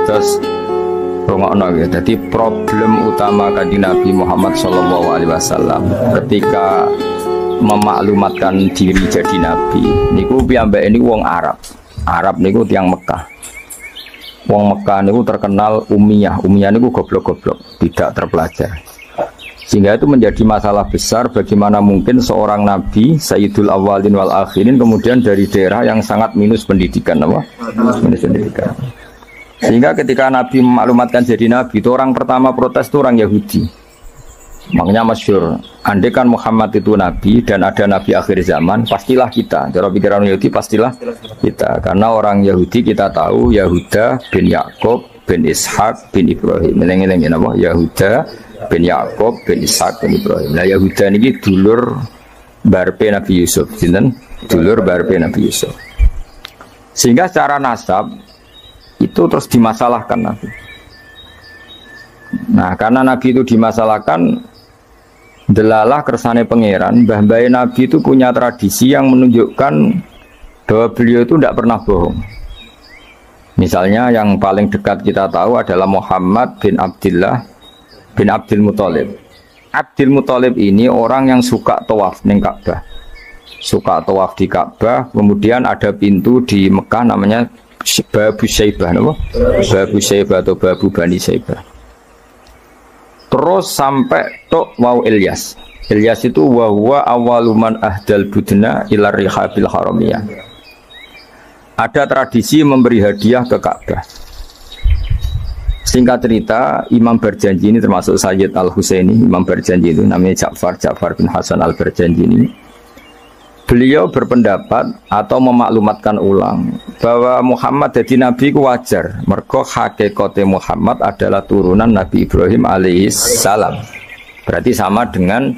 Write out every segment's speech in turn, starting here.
Terus rungokno ya. Jadi problem utama kanjeng Nabi Muhammad sallallahu alaihi wasallam ketika memaklumatkan diri jadi nabi niku piyambake ini wong Arab. Arab niku tiyang Mekah. Wong Mekah niku terkenal umiyah. Umiyah niku goblok-goblok, tidak terpelajar. Sehingga itu menjadi masalah besar bagaimana mungkin seorang nabi Sayyidul Awwalin wal Akhirin kemudian dari daerah yang sangat minus pendidikan apa? Minus pendidikan. Sehingga ketika Nabi memaklumatkan jadi nabi itu orang pertama protes itu orang Yahudi. Makanya masyhur, andai kan Muhammad itu nabi dan ada nabi akhir zaman, pastilah kita. Cara pikiran Yahudi pastilah kita. Karena orang Yahudi kita tahu Yahuda bin Yakub bin Ishak bin Ibrahim. Eleng-eleng napa? Yahuda bin Yakub bin Ishak bin Ibrahim. Nah Yahuda niki dulur barpe Nabi Yusuf, sinten? Dulur barpe Nabi Yusuf. Sehingga secara nasab itu terus dimasalahkan Nabi. Nah karena Nabi itu dimasalahkan, delalah kersane pangeran, mbah-mbah Nabi itu punya tradisi yang menunjukkan bahwa beliau itu tidak pernah bohong. Misalnya yang paling dekat kita tahu adalah Muhammad bin Abdullah bin Abdul Muthalib. Abdul Muthalib ini orang yang suka tawaf ning Ka'bah. Suka tawaf di Ka'bah, kemudian ada pintu di Mekah namanya Babu Syaibah, no? Babu Syaibah atau Babu Bani Syaibah. Terus sampai tok wau Ilyas. Ilyas itu wa awaluman ahdal budna ila rihabil haramiyah. Ada tradisi memberi hadiah ke Ka'bah. Singkat cerita, Imam Berjanji ini termasuk Sayyid Al-Husaini. Imam Berjanji itu namanya Ja'far bin Hasan Al-Berjanji ini. Beliau berpendapat atau memaklumatkan ulang bahwa Muhammad jadi nabi ku wajar. Mergo hakikate Muhammad adalah turunan Nabi Ibrahim alaihissalam. Berarti sama dengan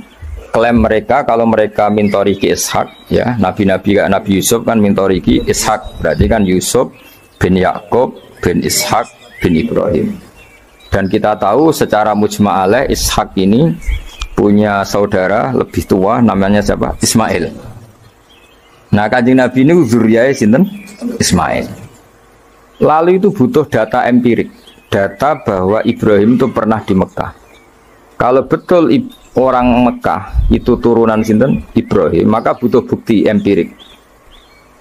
klaim mereka kalau mereka mintoriki Ishak, ya nabi-nabi kayak Nabi Yusuf kan mintoriki Ishak. Berarti kan Yusuf bin Yakub bin Ishak bin Ibrahim. Dan kita tahu secara mujma'alah Ishak ini punya saudara lebih tua namanya siapa? Ismail. Nah kanjeng Nabi ini zuriyahnya sinten? Ismail. Lalu itu butuh data empirik, data bahwa Ibrahim itu pernah di Mekah. Kalau betul orang Mekah itu turunan sinten? Ibrahim, maka butuh bukti empirik.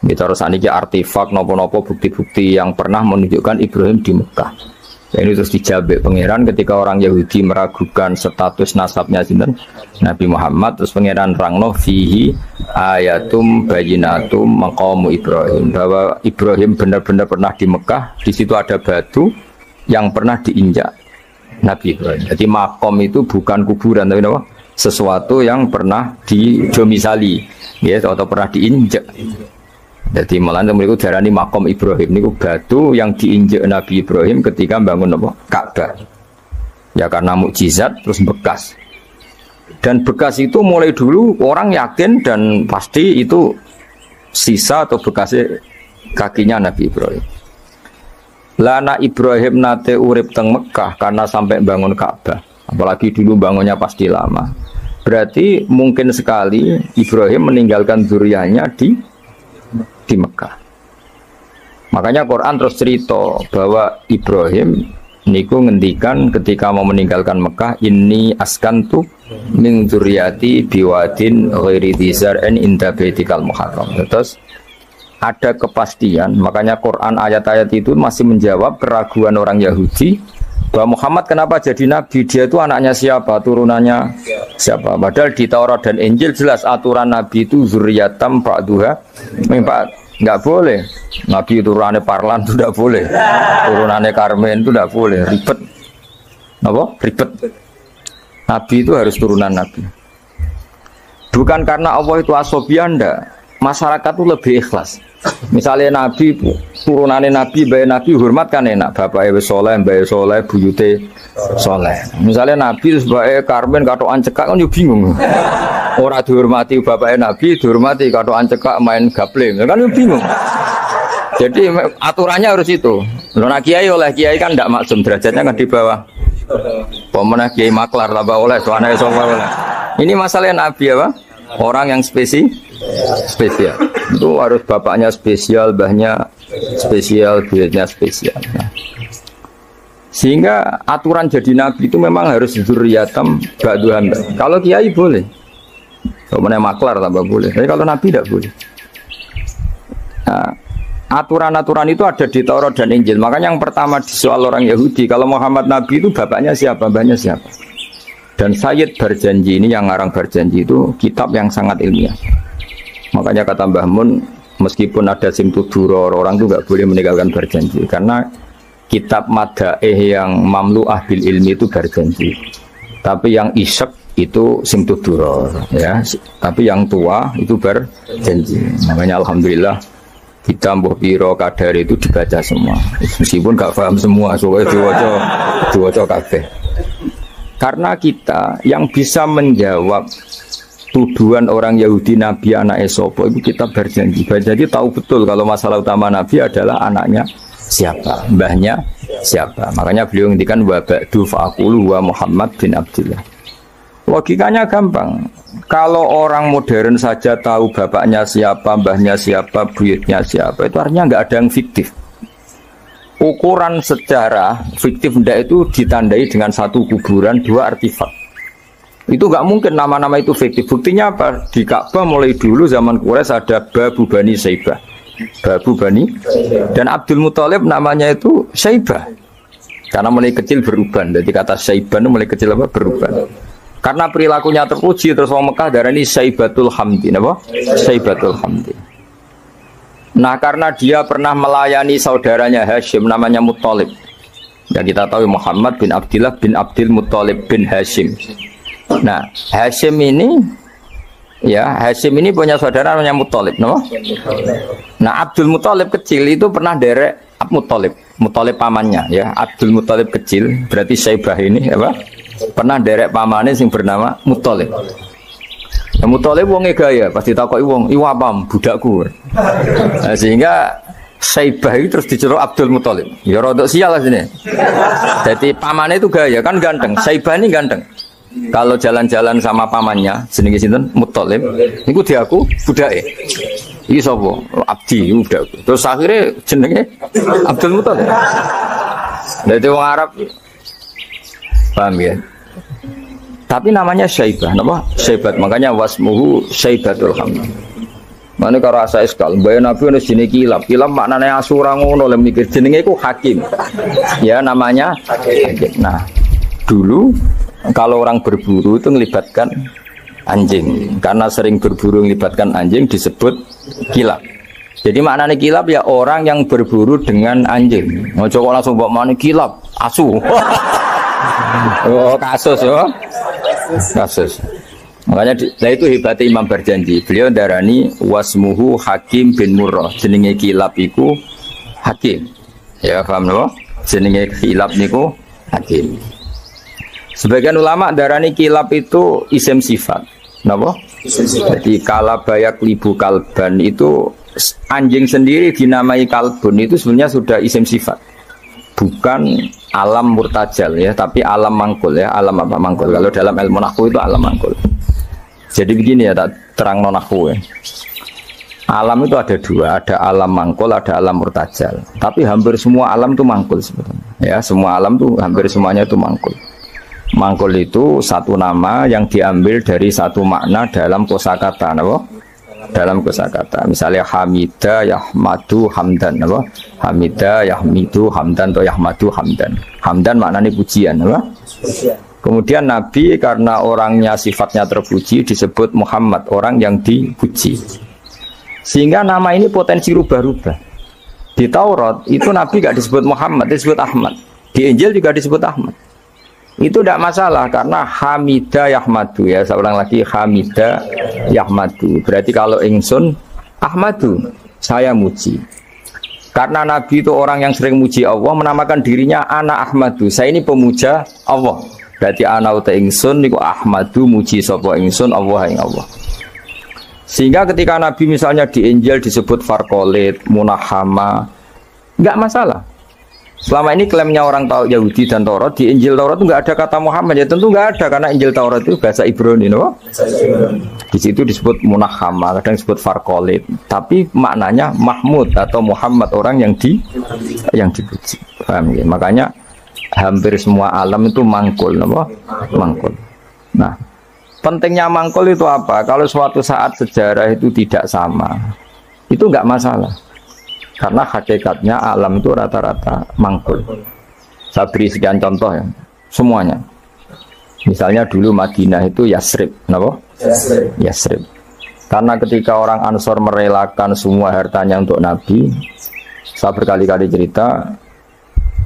Kita harus aniki artefak nopo-nopo bukti-bukti yang pernah menunjukkan Ibrahim di Mekah. Ya, ini terus dijabek pangeran ketika orang Yahudi meragukan status nasabnya sinten Nabi Muhammad, terus pangeran rangno fihi ayatum bayinatum maqamu Ibrahim, bahwa Ibrahim benar-benar pernah di Mekah. Di situ ada batu yang pernah diinjak Nabi Ibrahim. Jadi makom itu bukan kuburan tapi apa? Sesuatu yang pernah didomisali, ya, atau pernah diinjak. Jadi malah mereka darani makom Ibrahim ini batu yang diinjak Nabi Ibrahim ketika bangun apa? Ka'bah. Ya karena mukjizat terus bekas. Dan bekas itu mulai dulu orang yakin dan pasti itu sisa atau bekasnya kakinya Nabi Ibrahim. Lana Ibrahim nate urip teng Mekah karena sampai bangun Ka'bah. Apalagi dulu bangunnya pasti lama. Berarti mungkin sekali Ibrahim meninggalkan zuriyahnya di Mekah. Makanya Quran terus cerita bahwa Ibrahim niku ngendikan ketika mau meninggalkan Mekah, inni askantu min dzurriyyati biwadin ghairi dzar'in inda baitikal muharram. Terus ada kepastian, makanya Quran ayat-ayat itu masih menjawab keraguan orang Yahudi bahwa Muhammad kenapa jadi nabi, dia itu anaknya siapa, turunannya siapa. Padahal di Taurat dan Injil jelas aturan nabi itu zuriyatam ba'duha min ba'd. Enggak boleh nabi turunannya Parlan itu tidak boleh, turunannya Karmen itu tidak boleh, ribet. Apa? Ribet. Nabi itu harus turunan nabi. Bukan karena Allah itu asobiah, enggak. Masyarakat itu lebih ikhlas. Misalnya nabi turunannya nabi, bayi nabi hormat kan enak, bapaknya soleh, bayi soleh, buyute soleh. Misalnya nabi sebagai Karmen katoan cekak kan juga bingung. Orang dihormati bapaknya nabi, dihormati katoan cekak main gaplem, kan juga bingung. Jadi aturannya harus itu. Nah kiai oleh kiai kan tidak maksum, derajatnya kan di bawah. Pemenang kiai maklar tambah oleh, soalnya oleh. Ini masalah nabi apa? Orang yang spesial itu harus bapaknya spesial, mbahnya spesial, duitnya spesial. Nah, Sehingga aturan jadi nabi itu memang harus dzurriyatam ba'duham. Kalau kiai boleh. Kalau mana maklar tambah boleh. Tapi kalau nabi tidak boleh. Nah, aturan-aturan itu ada di Taurat dan Injil. Makanya yang pertama disoal orang Yahudi, kalau Muhammad nabi itu bapaknya siapa, mbahnya siapa. Dan Sayyid berjanji ini, yang ngarang berjanji itu kitab yang sangat ilmiah. Makanya kata Mbah Mun, meskipun ada simtuduror, orang itu nggak boleh meninggalkan berjanji. Karena kitab Madaih yang mamlu'ah bil ilmi itu berjanji. Tapi yang isek itu simtuduror, ya. Tapi yang tua itu berjanji. Makanya alhamdulillah kita mbah piro kadar itu dibaca semua. Meskipun nggak paham semua, soalnya diwaca kabeh. Karena kita yang bisa menjawab tuduhan orang Yahudi Nabi anak Esopo itu kita berjanji. Berjanji tahu betul kalau masalah utama Nabi adalah anaknya siapa, mbahnya siapa. Makanya beliau ngendikan wa ba'du fa'aqulu wa Muhammad bin Abdullah. Logikanya gampang. Kalau orang modern saja tahu bapaknya siapa, mbahnya siapa, buyutnya siapa, itu artinya nggak ada yang fiktif. Ukuran sejarah fiktif ndak itu ditandai dengan satu kuburan, dua artefak. Itu nggak mungkin nama-nama itu fiktif. Buktinya apa? Di Ka'bah mulai dulu zaman Quraisy ada Babu Bani Saibah. Babu Bani dan Abdul Muthalib namanya itu Saibah. Karena mulai kecil beruban. Jadi kata Saibah itu mulai kecil apa? Beruban. Karena perilakunya terpuji terus orang Mekah darani Saibatul Hamdi, apa? Saibatul Hamdi. Nah, karena dia pernah melayani saudaranya Hashim namanya Muthalib. Ya kita tahu Muhammad bin Abdullah bin Abdul Muthalib bin Hashim. Nah, Hashim ini punya saudara namanya Muthalib, no? Nah, Abdul Muthalib kecil itu pernah derek Muthalib pamannya, ya. Abdul Muthalib kecil, berarti Saibah ini apa? Pernah derek pamannya yang bernama Muthalib. Nah, Muthalib wonge gaya, pasti takoki wong, "Iku apa budakku?" Nah, sehingga Saibah itu terus diceluk Abdul Muthalib. Ya rodok sial lah sini. Jadi pamannya itu gaya, kan ganteng. Saibah ini ganteng. Kalau jalan-jalan sama pamannya, jenenge sinten? Muthalib. Niku diaku budake. Iki sapa? Abdi budakku. Terus akhirnya jenenge Abdul Muthalib. Dadi wong Arab paham ya? Tapi namanya Saibah, napa? Saibat. Makanya wasmuhu Saibatul Hamd. Mane karo asa eskal, mbaya Nabi ono jenenge Kilab. Kilab maknane asura ngono lek mikir jenenge iku Hakim. Ya namanya Hakim. Nah, dulu kalau orang berburu itu melibatkan anjing, karena sering berburu melibatkan anjing disebut kilab. Jadi maknanya kilab ya orang yang berburu dengan anjing. Mau coba langsung bawa mana kilab, asu. Oh kasus, oh kasus. Makanya itu hebatnya Imam Berjanji. Beliau darani wasmuhu Hakim bin Murrah. Jenenge kilab iku Hakim. Ya paham loh? Jenenge kilab niku Hakim. Sebagian ulama darani kilab itu isim sifat. Napa? Jadi kalabayak libu kalban itu anjing sendiri dinamai kalbun itu sebenarnya sudah isim sifat. Bukan alam murtajal ya, tapi alam mangkul ya. Alam apa mangkul? Kalau dalam ilmu nahwu itu alam mangkul. Jadi begini ya, tak terang nahwu ya. Alam itu ada dua, ada alam mangkul, ada alam murtajal. Tapi hampir semua alam itu mangkul sebetulnya. Ya, semua alam tuh hampir semuanya itu mangkul. Mangkul itu satu nama yang diambil dari satu makna dalam kosakata, apa? Dalam kosakata. Misalnya Hamida, Yahmadu, Hamdan, apa? Hamida, Yahmidu, Hamdan atau Yahmadu, Hamdan. Hamdan maknanya pujian, apa? Kemudian Nabi karena orangnya sifatnya terpuji disebut Muhammad, orang yang dipuji. Sehingga nama ini potensi rubah-rubah. Di Taurat itu Nabi gak disebut Muhammad, disebut Ahmad. Di Injil juga disebut Ahmad. Itu tidak masalah karena Hamida Yahmadu ya, saya ulang lagi Hamida Yahmadu. Berarti kalau ingsun Ahmadu, saya muji. Karena Nabi itu orang yang sering muji Allah, menamakan dirinya Ana Ahmadu. Saya ini pemuja Allah. Berarti ana uta ingsun niku Ahmadu muji sapa ingsun Allah ing Allah. Sehingga ketika Nabi misalnya di Injil disebut Farqolit, Munahama, enggak masalah. Selama ini klaimnya orang tahu Yahudi dan Taurat, di Injil Taurat itu nggak ada kata Muhammad, ya tentu nggak ada karena Injil Taurat itu bahasa Ibrani, no? Di situ disebut Munahama, kadang disebut Farqolit, tapi maknanya Mahmud atau Muhammad, orang yang dipuji. Paham ya? Makanya hampir semua alam itu mangkul, apa? Mangkul. Nah, pentingnya mangkul itu apa? Kalau suatu saat sejarah itu tidak sama, itu enggak masalah. Karena hakikatnya alam itu rata-rata mangkul. Saya beri sekian contoh ya, semuanya. Misalnya dulu Madinah itu Yasrib, kenapa? Yasrib. Karena ketika orang Ansor merelakan semua hartanya untuk Nabi, saya berkali-kali cerita,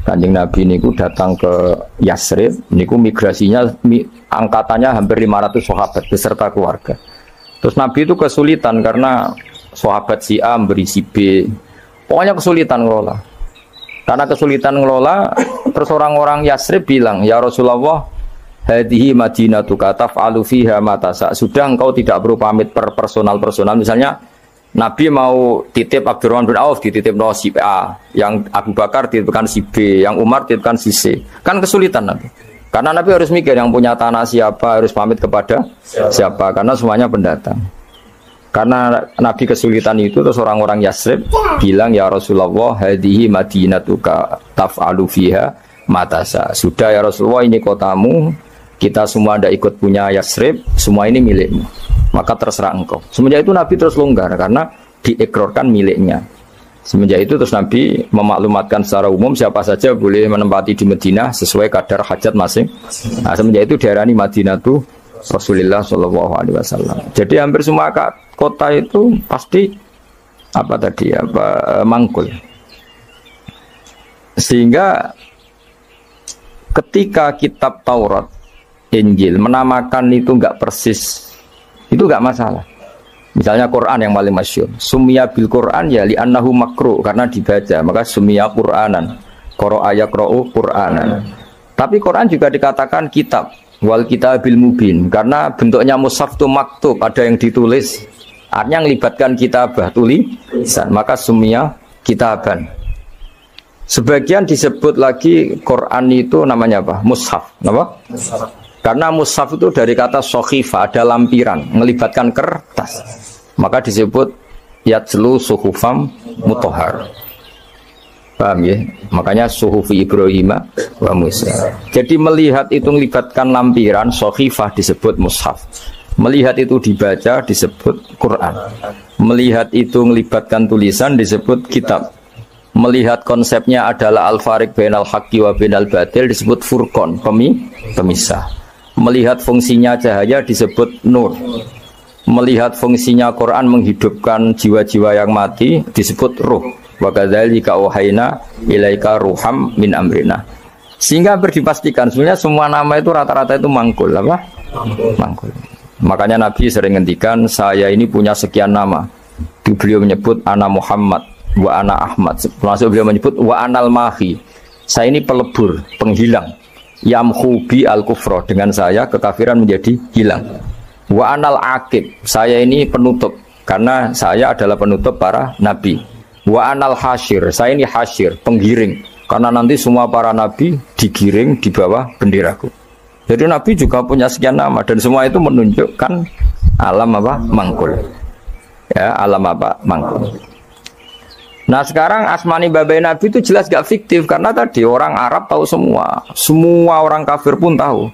Kanjeng Nabi niku datang ke Yasrib, niku migrasinya angkatannya hampir 500 sahabat beserta keluarga. Terus Nabi itu kesulitan karena sahabat si A memberi si B, pokoknya kesulitan ngelola. Karena kesulitan ngelola, terus orang-orang Yasrib bilang, ya Rasulullah, hadihi madinatuka taf'alu fiha ma tasa. Sudah engkau tidak perlu pamit per personal. Misalnya Nabi mau titip Abdurrahman bin Auf dititip si A, yang Abu Bakar dititipkan si B, yang Umar dititipkan si C. Kan kesulitan Nabi. Karena Nabi harus mikir yang punya tanah siapa, harus pamit kepada siapa, karena semuanya pendatang. Karena Nabi kesulitan itu, terus orang-orang Yasrib bilang, ya Rasulullah, hadihi madinatuka taf'alu fiha ma tasa. Sudah ya Rasulullah, ini kotamu, kita semua tidak ikut punya Yasrib, semua ini milikmu, maka terserah engkau. Semenjak itu Nabi terus longgar karena diikrarkan miliknya. Semenjak itu terus Nabi memaklumatkan secara umum siapa saja boleh menempati di Madinah sesuai kadar hajat masing. Nah, semenjak itu daerah ini Madinah itu Rasulullah Shallallahu Alaihi Wasallam. Jadi hampir semua kota itu pasti mangkul. Sehingga ketika kitab Taurat, Injil menamakan itu enggak persis, itu enggak masalah. Misalnya Quran yang paling masyhur, sumya bil Quran ya li annahu makru, karena dibaca, maka sumya Quranan, qara'a yaqra'u Quranan. Tapi Quran juga dikatakan kitab, wal kitabil mubin, karena bentuknya mushaf itu maktub, ada yang ditulis, artinya melibatkan kitabah, tulisan, maka sumya kitaban. Sebagian disebut lagi Quran itu namanya apa? Mushaf, apa? Karena mushaf itu dari kata sokhifah, ada lampiran, melibatkan kertas, maka disebut yajlu suhufam mutohar. Paham ya? Makanya suhufi Ibrahim wa Musa. Jadi melihat itu melibatkan lampiran, sokhifah disebut mushaf. Melihat itu dibaca disebut Quran. Melihat itu melibatkan tulisan disebut kitab. Melihat konsepnya adalah al-fariq bainal haqqi wa bainal batil disebut furqan, pemisah. Melihat fungsinya cahaya disebut nur. Melihat fungsinya Quran menghidupkan jiwa-jiwa yang mati disebut ruh. Wa kadzalika auhayna ilaika ruham min amrina. Sehingga berdipastikan sebenarnya semua nama itu rata-rata itu mangkul, apa? Mangkul. Makanya Nabi sering ngendikan, saya ini punya sekian nama. Beliau menyebut ana Muhammad wa ana Ahmad. Langsung beliau menyebut wa anal mahi. Saya ini pelebur, penghilang. Yamhu bi al-kufra, dengan saya kekafiran menjadi hilang. Wa anal aqib, saya ini penutup, karena saya adalah penutup para nabi. Wa anal hasyir, saya ini hasyir, penggiring, karena nanti semua para nabi digiring di bawah benderaku. Jadi nabi juga punya sekian nama, dan semua itu menunjukkan alam apa? Mangkul. Ya, alam apa? Mangkul. Nah sekarang asmani babai Nabi itu jelas gak fiktif, karena tadi orang Arab tahu semua orang kafir pun tahu.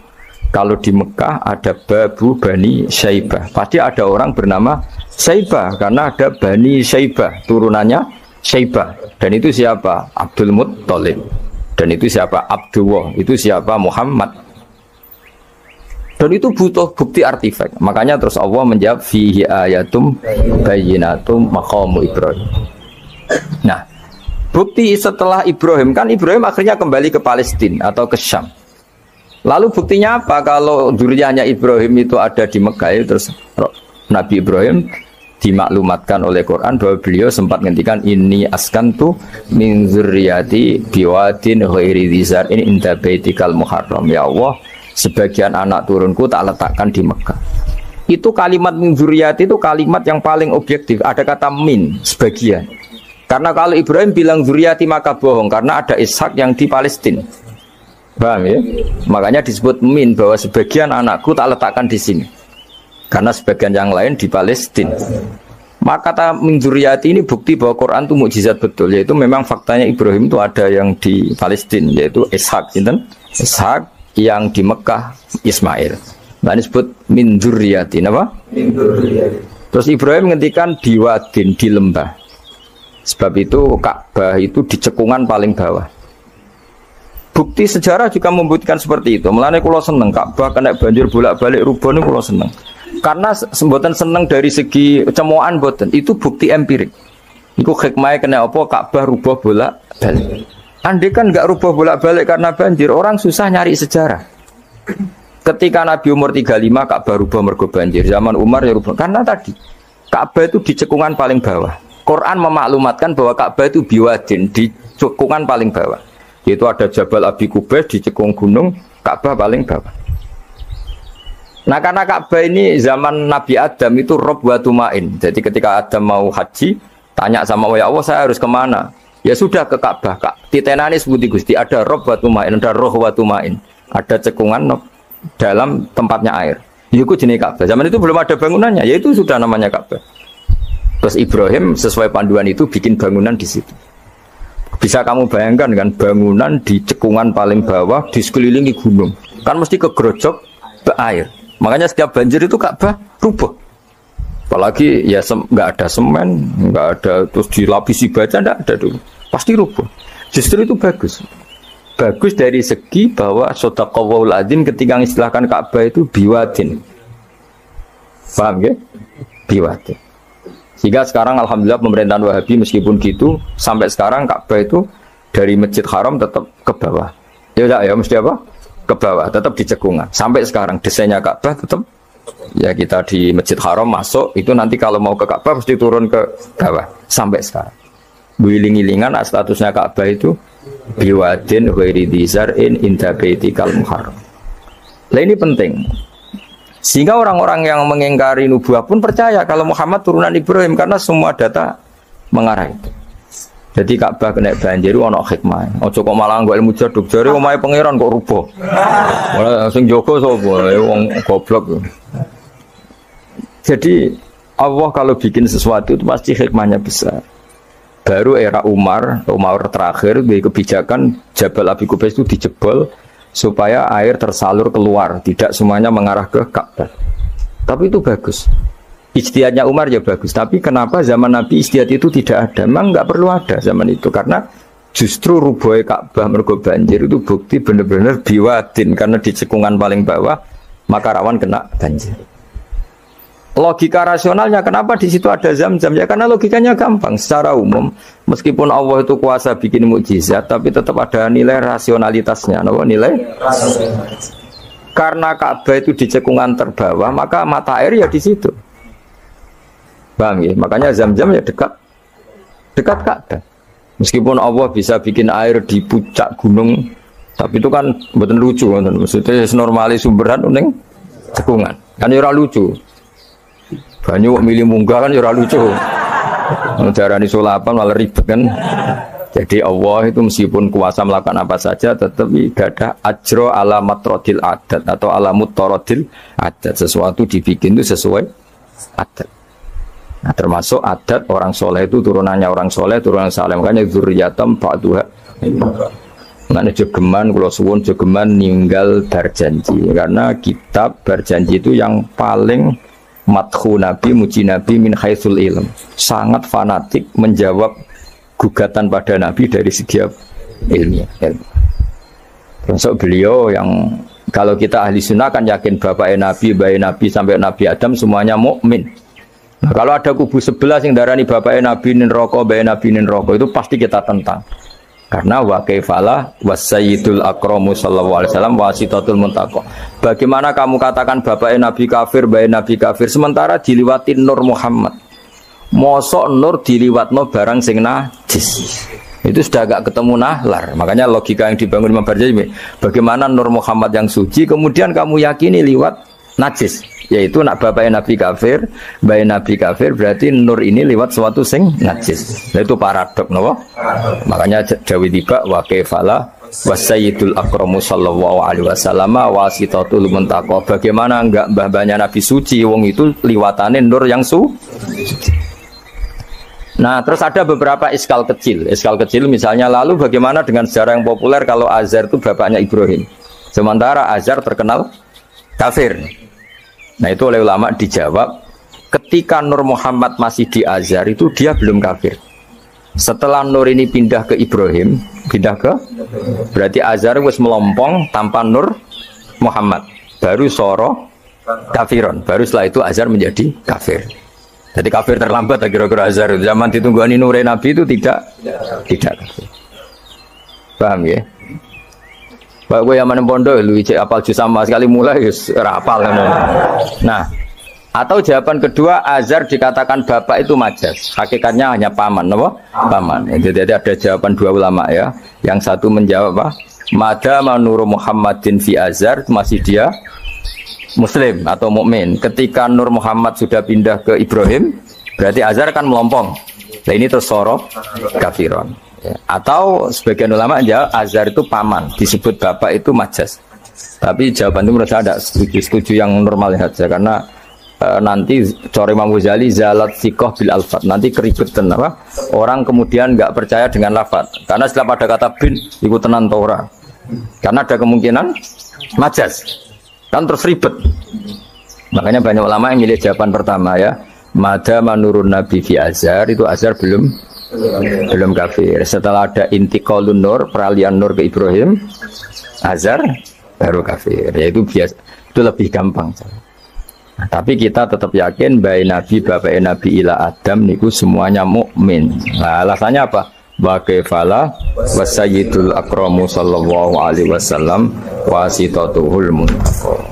Kalau di Mekah ada Babu Bani Syaibah, pasti ada orang bernama Syaibah, karena ada Bani Syaibah, turunannya Syaibah. Dan itu siapa? Abdul Muttalib. Dan itu siapa? Abdullah. Itu siapa? Muhammad. Dan itu butuh bukti artefak. Makanya terus Allah menjawab fihi ayatum bayyinatum maqamu Ibrahim. Nah, bukti setelah Ibrahim, kan Ibrahim akhirnya kembali ke Palestina atau ke Syam. Lalu buktinya apa? Kalau dzurriyyahnya Ibrahim itu ada di Mekah, terus Nabi Ibrahim dimaklumatkan oleh Quran bahwa beliau sempat ngendikan inni askantu min dzurriyyati biwadin ghairi dzar in inda baitikal muharram. Ya Allah, sebagian anak turunku tak letakkan di Mekah. Itu kalimat min dzurriyyati itu kalimat yang paling objektif. Ada kata min, sebagian. Karena kalau Ibrahim bilang dzurriyyati maka bohong, karena ada Ishak yang di Palestina. Paham ya? Makanya disebut min, bahwa sebagian anakku tak letakkan di sini. Karena sebagian yang lain di Palestina. Maka kata min dzurriyyati ini bukti bahwa Quran itu mukjizat betul, yaitu memang faktanya Ibrahim itu ada yang di Palestina, yaitu Ishak, Ishak yang di Mekah Ismail. Nah disebut min dzurriyyati, apa? Min dzurriyyati. Terus Ibrahim menghentikan biwadin di lembah. Sebab itu Ka'bah itu di cekungan paling bawah. Bukti sejarah juga membuktikan seperti itu. Mulane kula seneng Ka'bah kena banjir bolak-balik rubuh niku kula seneng. Karena mboten seneng dari segi cemoan mboten, itu bukti empirik. Iku hikmahnya kena apa Ka'bah rubuh bolak-balik. Andai kan enggak rubuh bolak-balik karena banjir, orang susah nyari sejarah. Ketika Nabi umur 35 Ka'bah rubuh mergo banjir, zaman Umar ya rubuh. Karena tadi Ka'bah itu di cekungan paling bawah. Quran memaklumatkan bahwa Ka'bah itu biwadin di cekungan paling bawah. Yaitu ada Jabal Abi Qubais di cekung gunung, Ka'bah paling bawah. Nah karena Ka'bah ini zaman Nabi Adam itu rob wa tumain. Jadi ketika Adam mau haji, tanya sama ya Allah saya harus kemana? Ya sudah ke Ka'bah. Titenani sebuti Gusti, ada rob wa tumain, ada roh wa tumain. Ada cekungan dalam tempatnya air. Itu jenis Ka'bah. Zaman itu belum ada bangunannya, yaitu sudah namanya Ka'bah. Terus Ibrahim sesuai panduan itu bikin bangunan di situ. Bisa kamu bayangkan kan bangunan di cekungan paling bawah di sekelilingi gunung. Kan mesti kegerojok ke air. Makanya setiap banjir itu Ka'bah rubuh. Apalagi ya nggak ada semen, nggak ada terus dilapisi baja, nggak ada dulu. Pasti rubuh. Justru itu bagus. Bagus dari segi bahwa shadaqallahul adzim ketika mengistilahkan Ka'bah itu biwadin. Paham ya? Biwadin. Sehingga sekarang alhamdulillah pemerintahan Wahabi meskipun gitu sampai sekarang Ka'bah itu dari Masjid Haram tetap ke bawah. Ya enggak ya mesti apa? Ke bawah, tetap di cekungan. Sampai sekarang desainnya Ka'bah tetap ya kita di Masjid Haram masuk itu nanti kalau mau ke Ka'bah mesti turun ke bawah sampai sekarang. Wiling-wilingan statusnya Ka'bah itu biwadin ghairi dzar'in inda baitikal muharram. Lah ini penting. Sehingga orang-orang yang mengingkari nubuah pun percaya kalau Muhammad turunan Ibrahim karena semua data mengarah itu. Jadi Ka'bah kena banjir ono hikmah. Ojo kok malah nggo ilmu jaduk jare omahe pangeran kok rubuh. Ora sing jaga sapa? Wong goblok. Jadi Allah kalau bikin sesuatu itu pasti hikmahnya besar. Baru era Umar terakhir di kebijakan Jabal Abi Qubais itu dijebol supaya air tersalur keluar, tidak semuanya mengarah ke Ka'bah. Tapi itu bagus. Ijtihadnya Umar ya bagus. Tapi kenapa zaman Nabi ijtihad itu tidak ada? Memang nggak perlu ada zaman itu karena justru rubuhnya Ka'bah mergo banjir itu bukti benar-benar biwadin karena di cekungan paling bawah maka rawan kena banjir. Logika rasionalnya kenapa di situ ada Zam-Zam? Ya karena logikanya gampang. Secara umum, meskipun Allah itu kuasa bikin mukjizat, tapi tetap ada nilai rasionalitasnya. Apa nilai? Rasionalitas. Karena Ka'bah itu di cekungan terbawah, maka mata air ya di situ. Paham ya? Makanya Zam-Zam ya dekat Ka'bah. Meskipun Allah bisa bikin air di puncak gunung, tapi itu kan betul lucu. Maksudnya normalis sumberan uning cekungan. Kan ora lucu. Banyak milih munggah kan ora lucu. Darani sulapan malah ribet kan. Jadi Allah itu meskipun kuasa melakukan apa saja tetap ibadah ajro ala matrodil adat atau ala mutarodil adat. Sesuatu dibikin itu sesuai adat. Nah, termasuk adat orang soleh itu turunannya orang soleh, turunan saleh. Makanya dzurriyyatam ba'duha. Makanya jogeman, kalau suwun jogeman ninggal berjanji. Karena kitab berjanji itu yang paling madhu Nabi, muji Nabi min haitsul ilm. Sangat fanatik menjawab gugatan pada Nabi dari segi ilmiah. Termasuk beliau yang kalau kita ahli sunnah kan yakin bapaknya Nabi, bayi Nabi sampai Nabi Adam semuanya mukmin. Nah, kalau ada kubu sebelah yang darani bapaknya Nabi nin roko, bayi Nabi nin roko itu pasti kita tentang. Karena wa kaifalah wasayyidul akramu sallallahu alaihi wasallam wasitatul muntaqo. Bagaimana kamu katakan bapaknya Nabi kafir, bayi Nabi kafir sementara diliwatin Nur Muhammad. Mosok Nur diliwatno barang sing najis. Itu sudah agak ketemu nahlar. Makanya logika yang dibangun Imam Barjani, bagaimana Nur Muhammad yang suci kemudian kamu yakini liwat najis. Yaitu nak bapaknya Nabi kafir, bayi Nabi kafir, berarti Nur ini lewat suatu sing najis. Nah, itu paradok, no? Makanya Dawi tiba wa kaifala wasayyidul akramu sallallahu alaihi wasallam wasitatul muntaqo. Bagaimana enggak mbah-mbahnya Nabi suci, wong itu liwatane Nur yang suci. Nah, terus ada beberapa iskal kecil. Iskal kecil misalnya, lalu bagaimana dengan sejarah yang populer kalau Azar itu bapaknya Ibrahim? Sementara Azar terkenal kafir. Nah, itu oleh ulama dijawab, ketika Nur Muhammad masih di Azhar itu dia belum kafir. Setelah Nur ini pindah ke Ibrahim, berarti Azhar wis melompong tanpa Nur Muhammad. Baru soro kafiron. Baru setelah itu Azhar menjadi kafir. Jadi kafir terlambat kira-kira Azhar. Zaman ditunggani Nur Nabi itu tidak kafir. Paham ya? Pak gue yang mana pondok lu cek apal juz sama sekali mulai rapal. Nah, atau jawaban kedua, Azhar dikatakan bapak itu majas, hakikatnya hanya paman, apa? Paman. Jadi ada jawaban dua ulama ya. Yang satu menjawab apa? Madama Nur Muhammadin fi Azhar, masih dia Muslim atau mukmin. Ketika Nur Muhammad sudah pindah ke Ibrahim, berarti Azhar kan melompong. Nah ini terus soro kafiron. Ya. Atau sebagian ulama jawab Azhar itu paman, disebut bapak itu majas. Tapi jawaban itu menurut saya tidak setuju yang normal saja karena nanti Cori Imam Ghazali zalat sikoh bil alfat, nanti keribetan apa? Orang kemudian nggak percaya dengan lafaz karena setelah pada kata bin ikut tenan Torah karena ada kemungkinan majas kan terus ribet. Makanya banyak ulama yang milih jawaban pertama ya, madama nurun nabi fi Azhar, itu Azhar belum kafir. Setelah ada intiqalun nur, peralihan nur ke Ibrahim, Azhar baru kafir. Yaitu biasa, itu lebih gampang. Nah, tapi kita tetap yakin bayi Nabi, bapak Nabi ila Adam niku semuanya mukmin. Nah, alasannya apa? Wa kaifalah wasayyidul akramu sallallahu alaihi wasallam wasitatuhul muntaqo.